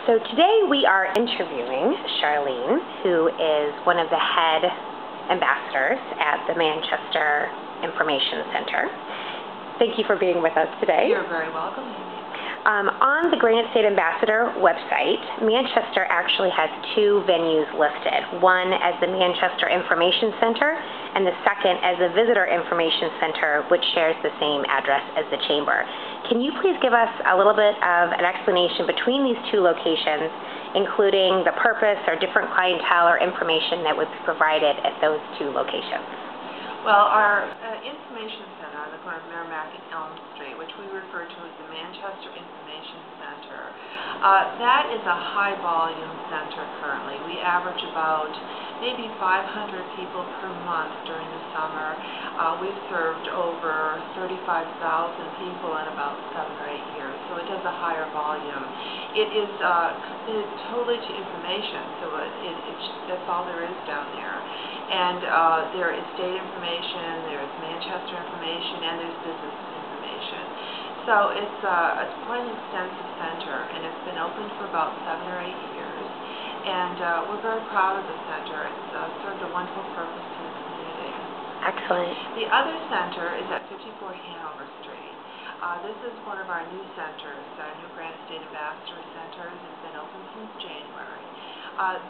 So today we are interviewing Charlene, who is one of the head ambassadors at the Manchester Information Center. Thank you for being with us today. You're very welcome, Amy. On the Granite State Ambassador website, Manchester actually has two venues listed, one as the Manchester Information Center and the second as the Visitor Information Center, which shares the same address as the Chamber. Can you please give us a little bit of an explanation between these two locations, including the purpose or different clientele or information that would be provided at those two locations? Well, our information center on the corner of Merrimack and Elm Street, which we refer to as the Manchester Information Center, that is a high-volume center currently. We average about maybe 500 people per month during the summer. We've served over 35,000 people in about 7 or 8 years, so it does a higher volume. It is committed totally to information, so that's all there is down there. And there is state information, there's Manchester information, and there's business information. So it's quite an extensive center, and it's been open for about 7 or 8 years. And we're very proud of the center. It's served a wonderful purpose to the community. Excellent. The other center is at 54 Hanover Street. This is one of our new centers, our new Granite State Ambassador Center. It's been open since January.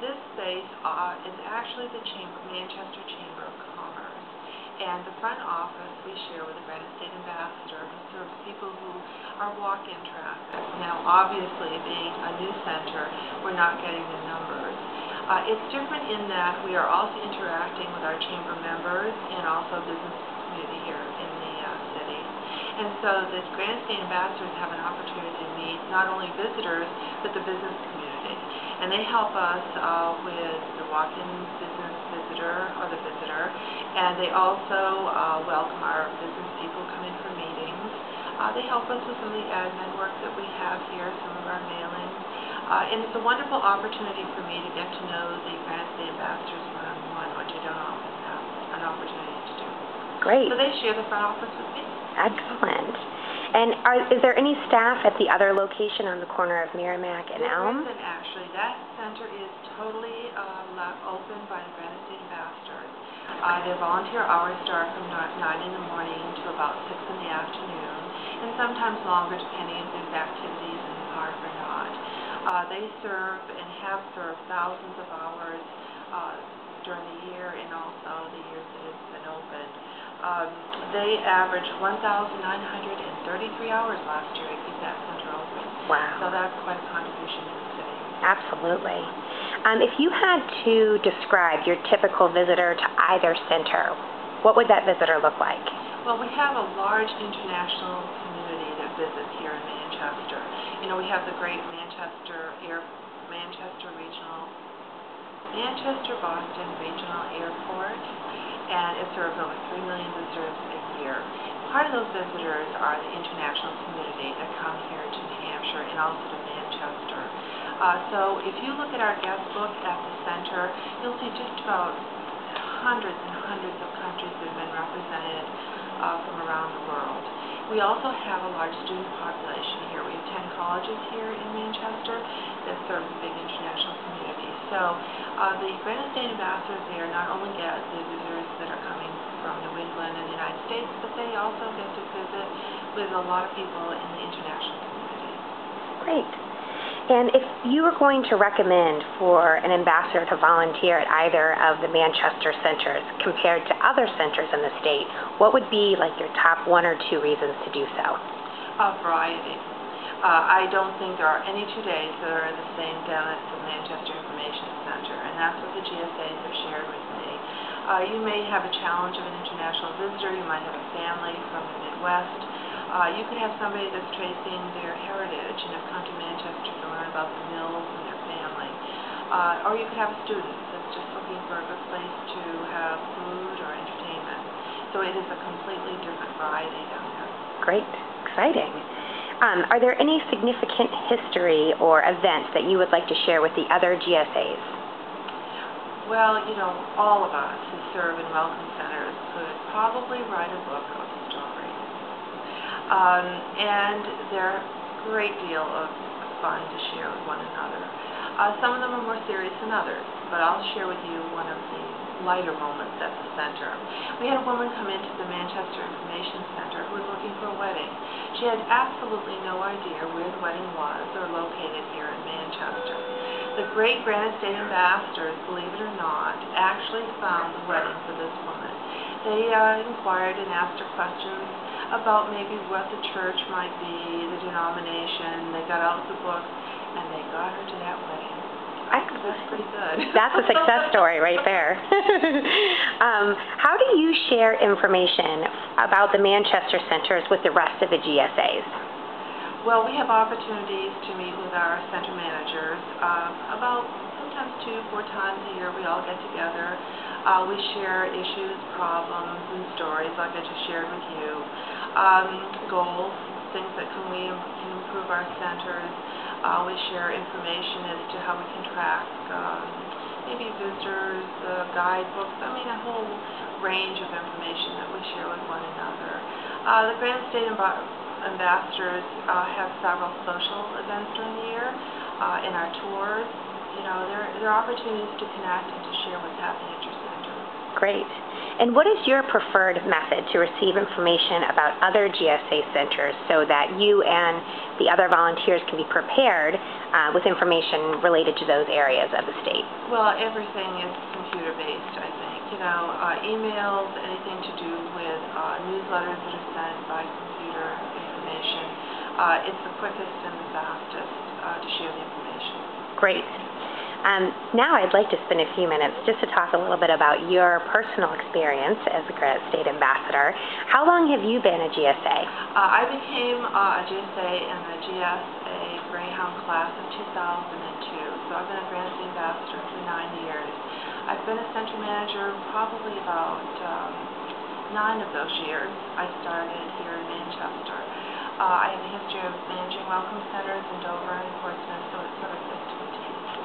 This space is actually the Manchester Chamber of Commerce, and the front office we share with the Granite State Ambassador, who serves people who are walk-in traffic. Now, obviously, being a new center, we're not getting the numbers. It's different in that we are also interacting with our chamber members and also business community here in the city. And so the Granite State Ambassadors have an opportunity to meet not only visitors, but the business community. And they help us with the walk-in business visitor, and they also welcome our business people come in for meetings. They help us with some of the admin work that we have here, some of our mailings. And it's a wonderful opportunity for me to get to know the Granite State Ambassadors one-on-one, which I don't often have an opportunity to do. Great. So they share the front office with me. Excellent. And is there any staff at the other location on the corner of Merrimack and Elm? There isn't, actually. That center is totally open by the Granite State Ambassadors. Their volunteer hours start from 9 in the morning to about 6 in the afternoon, and sometimes longer depending if there's activities in the park or not. They serve and have served thousands of hours during the year and also the years that it's been open. They averaged 1,933 hours last year to keep that center open. Wow. So that's quite a contribution to the city. Absolutely. If you had to describe your typical visitor to either center, what would that visitor look like? Well, we have a large international community that visits here in Manchester. You know, we have the great Manchester-Boston Regional Airport, and it serves over 3 million visitors a year. Part of those visitors are the international community that come here to New Hampshire and also to Manchester. So if you look at our guest book at the center, you'll see just about hundreds and hundreds of countries that have been represented from around the world. We also have a large student population here. We have 10 colleges here in Manchester that serve the big international community. So the Granite State Ambassadors there not only get the visitors that are coming from New England and the United States, but they also get to visit with a lot of people in the international community. Great. And if you were going to recommend for an ambassador to volunteer at either of the Manchester centers compared to other centers in the state, what would be like your top 1 or 2 reasons to do so? A variety. I don't think there are any 2 days that are the same down at the Manchester Information Center, and that's what the GSAs have shared with me. You may have a challenge of an international visitor. You might have a family from the Midwest. You could have somebody that's tracing their heritage and have come to Manchester to learn about the mills and their family. Or you could have a student that's just looking for a good place to have food or entertainment. So it is a completely different variety down there. Great. Exciting. Are there any significant history or events that you would like to share with the other GSAs? Well, you know, all of us who serve in welcome centers could probably write a book of stories. And there are a great deal of fun to share with one another. Some of them are more serious than others, but I'll share with you one of the lighter moments at the center. We had a woman come into the Manchester Information Center who was looking for a wedding. She had absolutely no idea where the wedding was or located here in Manchester. The great Granite State ambassadors, believe it or not, actually found the wedding for this woman. They inquired and asked her questions about maybe what the church might be, the denomination. They got out the book, and they got her to that wedding. That's pretty good. That's a success story right there. How do you share information about the Manchester centers with the rest of the GSAs? Well, we have opportunities to meet with our center managers about sometimes 2-4 times a year. We all get together. We share issues, problems, and stories like I just shared with you. Goals, things that can improve our centers. We share information as to how we can track maybe visitors, guidebooks, a whole range of information that we share with one another. The Granite State ambassadors have several social events during the year. In our tours, there are opportunities to connect and to share what's happening at your center. Great. And what is your preferred method to receive information about other GSA centers so that you and the other volunteers can be prepared with information related to those areas of the state? Well, everything is computer-based, I think. Emails, anything to do with newsletters that are sent by computer information. It's the quickest and the fastest to share the information. Great. Now I'd like to spend a few minutes just to talk a little bit about your personal experience as a Granite State ambassador. How long have you been a GSA? I became a GSA in the GSA Greyhound class of 2002, so I've been a Granite State ambassador for 9 years. I've been a center manager probably about 9 of those years. I started here in Manchester. I have a history of managing welcome centers in Dover and Courtemanche, so it sort of fits to a T.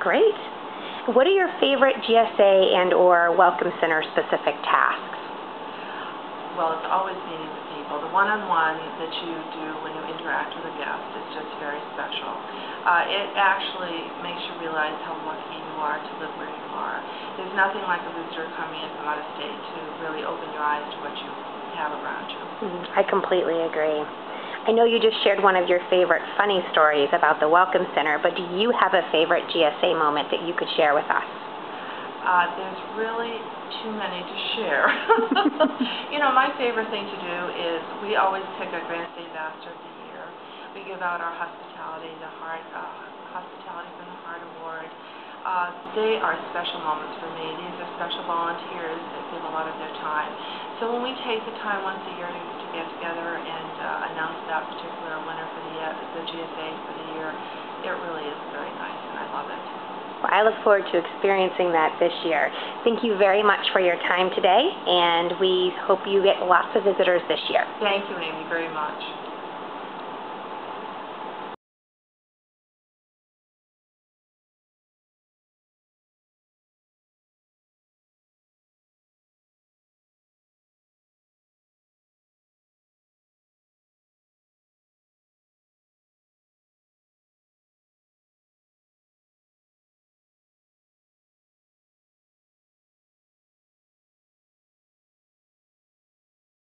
Great. What are your favorite GSA and or Welcome Center specific tasks? Well, it's always meeting the people. The one-on-one that you do when you interact with a guest is just very special. It actually makes you realize how lucky you are to live where you are. There's nothing like a visitor coming in from out of state to really open your eyes to what you have around you. I completely agree. I know you just shared one of your favorite funny stories about the Welcome Center, but do you have a favorite GSA moment that you could share with us? There's really too many to share. My favorite thing to do is we always pick a Granite State ambassador of the year. We give out our Hospitality from the Heart Award. They are special moments for me. These are special volunteers that give a lot of their time. So when we take the time once a year to get together and announce that particular winner for the GSA for the year, it really is very nice, and I love it. Well, I look forward to experiencing that this year. Thank you very much for your time today, and we hope you get lots of visitors this year. Thank you, Amy, very much.